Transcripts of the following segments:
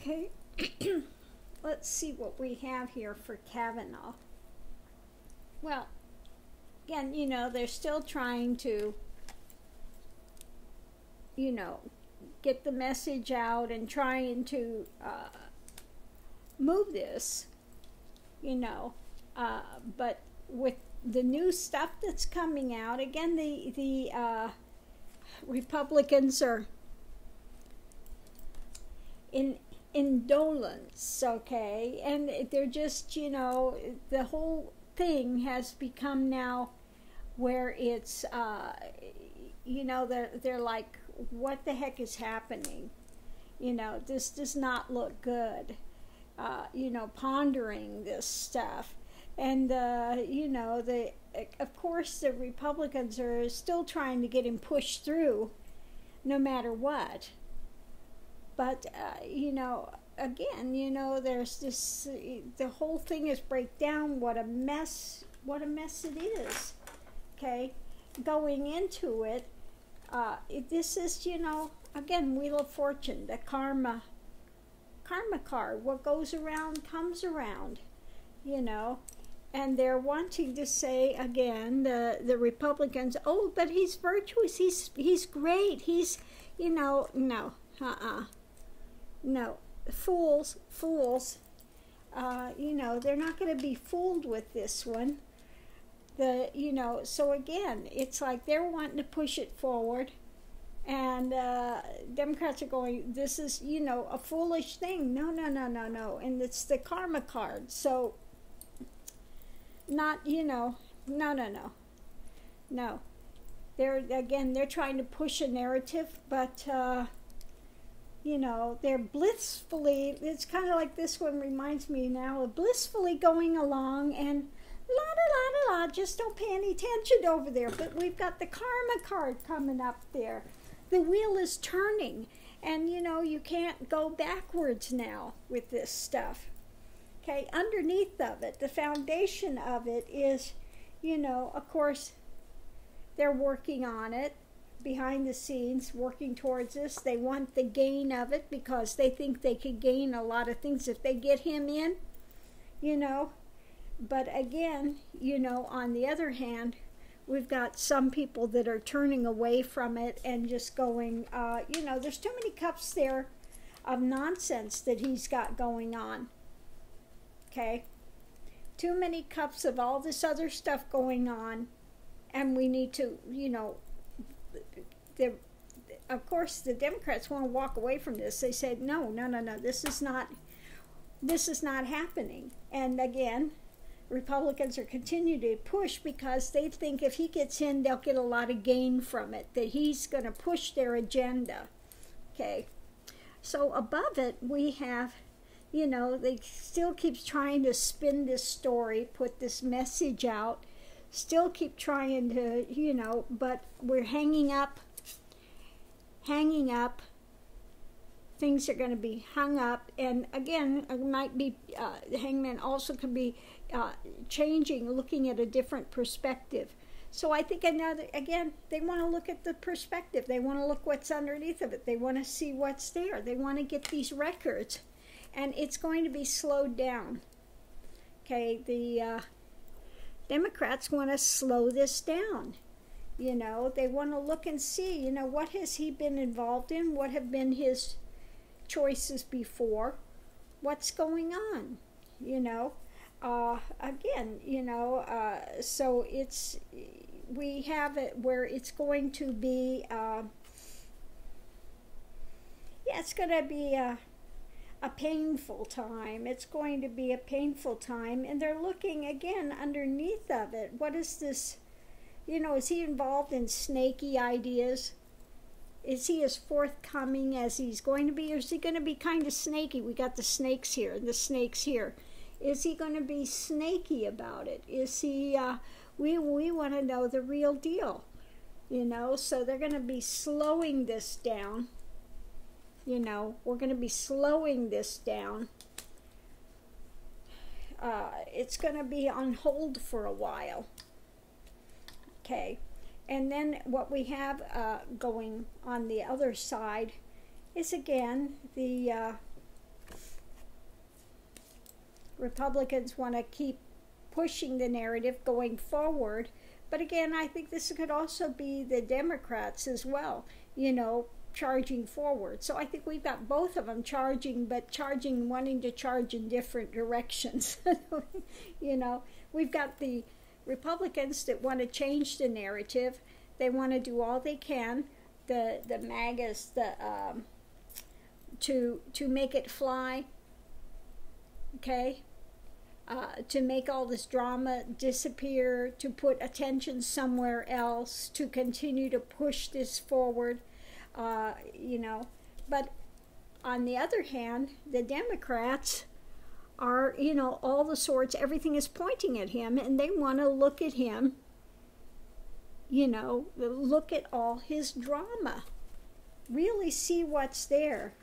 Okay, let's see what we have here for Kavenaugh. Well, again, you know, they're still trying to, you know, get the message out and trying to move this, you know, but with the new stuff that's coming out, again, the Republicans are in indolence, okay, and they're just, you know, the whole thing has become now where it's, you know, they're like, what the heck is happening? You know, this does not look good. You know, pondering this stuff. And, you know, of course, the Republicans are still trying to get him pushed through no matter what. But, you know, again, you know, there's this, the whole thing is breakdown. What a mess it is, okay? Going into it, this is, you know, again, Wheel of Fortune, the karma card. What goes around comes around, you know. And they're wanting to say, again, the Republicans, oh, but he's virtuous, he's great, he's, you know, no, no, fools, you know, they're not going to be fooled with this one. You know, so again, it's like they're wanting to push it forward, and Democrats are going, this is, you know, a foolish thing. No, and it's the karma card, so not, you know, no. They're trying to push a narrative, but you know, they're blissfully, it's kind of like this one reminds me now of blissfully going along and la, just don't pay any attention over there. But we've got the karma card coming up there. The wheel is turning, and, you know, you can't go backwards now with this stuff. Okay, underneath of it, the foundation of it is, you know, of course, they're working on it. Behind the scenes, working towards this. They want the gain of it because they think they could gain a lot of things if they get him in, you know. But again, you know, on the other hand, we've got some people that are turning away from it and just going, you know, there's too many cups there of nonsense that he's got going on, okay? Too many cups of all this other stuff going on, and we need to, you know, of course, the Democrats want to walk away from this. They said, no, this is not happening. And again, Republicans are continuing to push because they think if he gets in, they'll get a lot of gain from it, that he's going to push their agenda. Okay, so above it, we have, you know, they still keep trying to spin this story, put this message out, still keep trying to, you know, but we're hanging up, things are going to be hung up, and again, it might be, hangman also could be changing, looking at a different perspective. So I think again, they want to look at the perspective, they want to look what's underneath of it, they want to see what's there, they want to get these records, and it's going to be slowed down. Okay, the Democrats want to slow this down. You know, they want to look and see, you know, what has he been involved in? What have been his choices before? What's going on? You know, again, you know, so it's, we have it where it's going to be, yeah, it's going to be a painful time. It's going to be a painful time, and they're looking again underneath of it. What is this? You know, is he involved in snaky ideas? Is he as forthcoming as he's going to be, or is he going to be kind of snaky? We got the snakes here and the snakes here. Is he going to be snaky about it? Is he, we want to know the real deal, you know, so they're going to be slowing this down. You know, we're going to be slowing this down. It's going to be on hold for a while. Okay, and then what we have going on the other side is again the Republicans want to keep pushing the narrative going forward. But again, I think this could also be the Democrats as well, charging forward. So I think we've got both of them charging, but wanting to charge in different directions. We've got the Republicans that want to change the narrative. They want to do all they can, the MAGAs, to make it fly, okay? To make all this drama disappear, to put attention somewhere else, to continue to push this forward, But on the other hand, the Democrats are, all the sorts, everything is pointing at him, and they want to look at him, look at all his drama, really see what's there.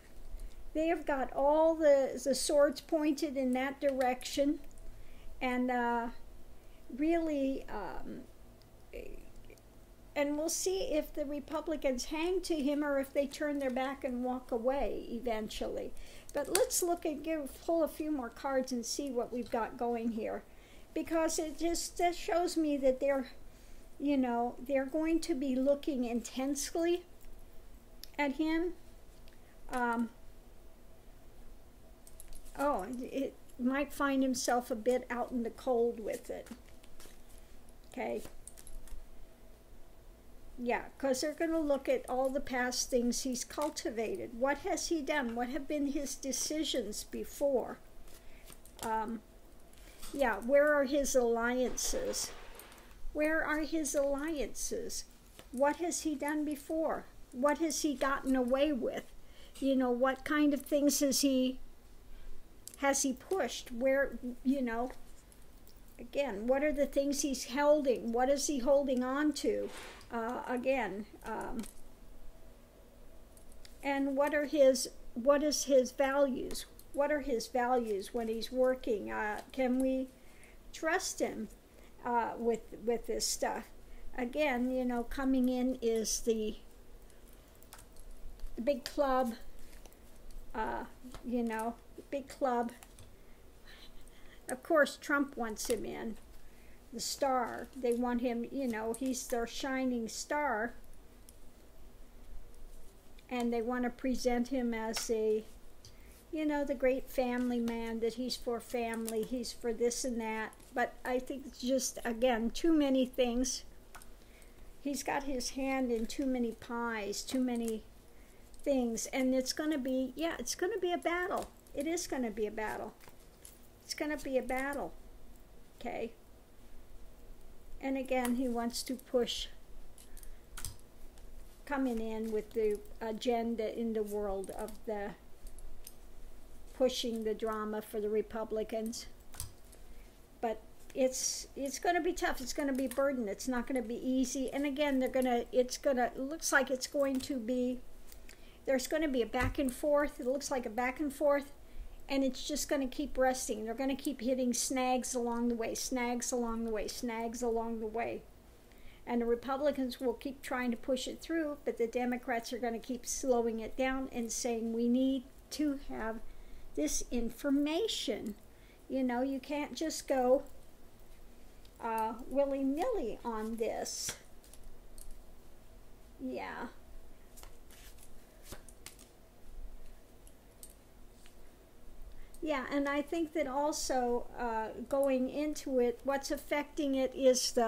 They have got all the swords pointed in that direction, and really, and we'll see if the Republicans hang to him or if they turn their back and walk away eventually. But let's look and pull a few more cards and see what we've got going here, because it just shows me that they're going to be looking intensely at him. It might find himself a bit out in the cold with it. Okay. Yeah, because they're going to look at all the past things he's cultivated. What has he done? What have been his decisions before? Where are his alliances? Where are his alliances? What has he done before? What has he gotten away with? What kind of things has he pushed? Where, again, what are the things he's holding? What is he holding on to? And what is his values? What are his values when he's working? Can we trust him with this stuff? Again, coming in is the big club, big club. Of course, Trump wants him in. The star. They want him, he's their shining star. And they want to present him as the great family man, that he's for family, he's for this and that. But I think it's just, again, too many things. He's got his hand in too many pies, too many things. And it's going to be, it's going to be a battle. It is going to be a battle. It's going to be a battle. Okay? And again, he wants to push, coming in with the agenda in the world of the pushing the drama for the Republicans. But it's going to be tough. It's going to be a burden. It's not going to be easy. And again, it looks like it's going to be, there's going to be a back and forth. It looks like a back and forth. And it's just going to keep resting. They're going to keep hitting snags along the way, snags along the way, snags along the way. And the Republicans will keep trying to push it through, but the Democrats are going to keep slowing it down and saying, we need to have this information. You can't just go willy-nilly on this. Yeah. Yeah, and I think that also going into it, what's affecting it is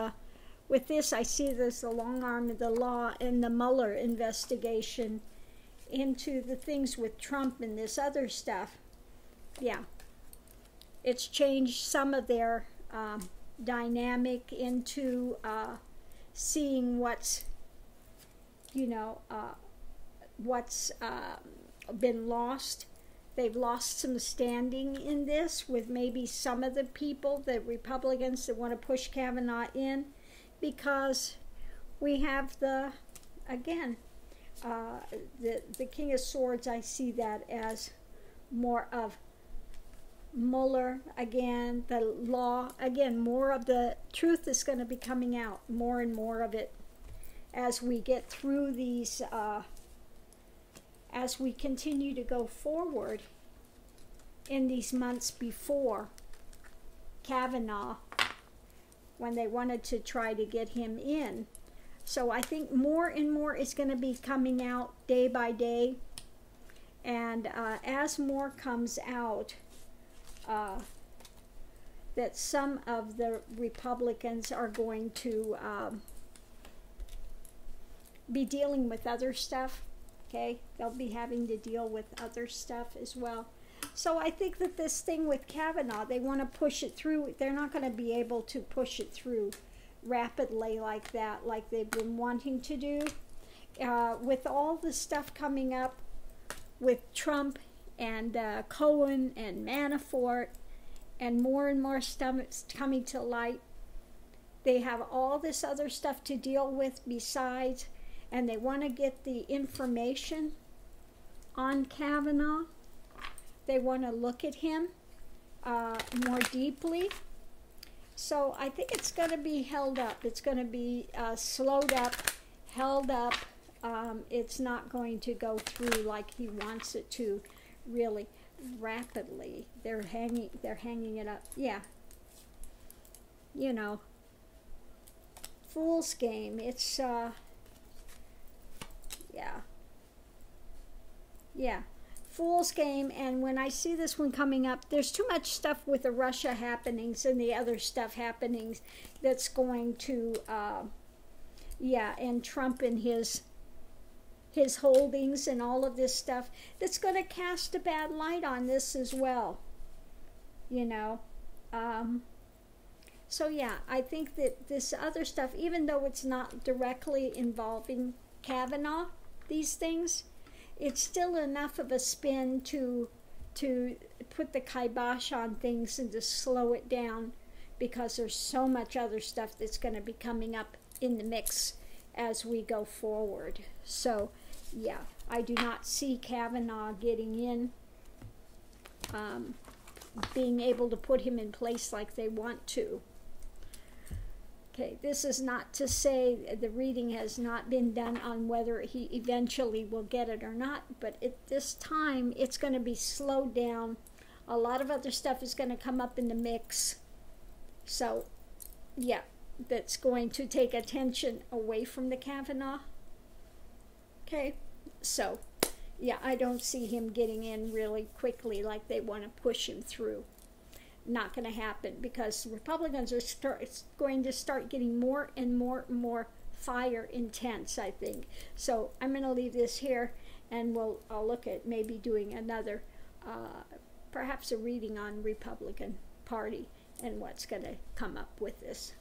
with this, I see there's the long arm of the law and the Mueller investigation into the things with Trump and this other stuff. Yeah, it's changed some of their dynamic into seeing what's been lost. They've lost some standing in this with maybe some of the people, the Republicans that want to push Kavenaugh in, because we have the King of Swords. I see that as more of Mueller, again, the law, again, more of the truth is going to be coming out, more and more of it as we get through these as we continue to go forward in these months before Kavenaugh when they wanted to try to get him in. So I think more and more is going to be coming out day by day. And as more comes out, that some of the Republicans are going to be dealing with other stuff. Okay, they'll be having to deal with other stuff as well. So I think that this thing with Kavenaugh, they want to push it through. They're not going to be able to push it through rapidly like that, like they've been wanting to do. With all the stuff coming up with Trump and Cohen and Manafort, and more stuff coming to light, they have all this other stuff to deal with besides, and they want to get the information on Kavenaugh. They want to look at him more deeply. So I think it's going to be held up. It's going to be slowed up, held up. It's not going to go through like he wants it to, really rapidly. They're hanging it up. Yeah. You know, fool's game. It's yeah, fool's game. And when I see this one coming up, there's too much stuff with the Russia happenings and the other stuff happenings that's going to and Trump and his holdings and all of this stuff, that's going to cast a bad light on this as well, you know. So yeah, I think that this other stuff, even though it's not directly involving Kavenaugh, these things, it's still enough of a spin to put the kibosh on things and to slow it down, because there's so much other stuff that's going to be coming up in the mix as we go forward. So yeah, I do not see Kavenaugh getting in, being able to put him in place like they want to. Okay, this is not to say the reading has not been done on whether he eventually will get it or not, but at this time it's going to be slowed down. A lot of other stuff is going to come up in the mix. So yeah, that's going to take attention away from the Kavenaugh. Okay, so yeah, I don't see him getting in really quickly like they want to push him through. Not going to happen, because Republicans are going to start getting more and more fire intense, I think. So I'm going to leave this here, and I'll look at maybe doing another, perhaps a reading on Republican Party and what's going to come up with this.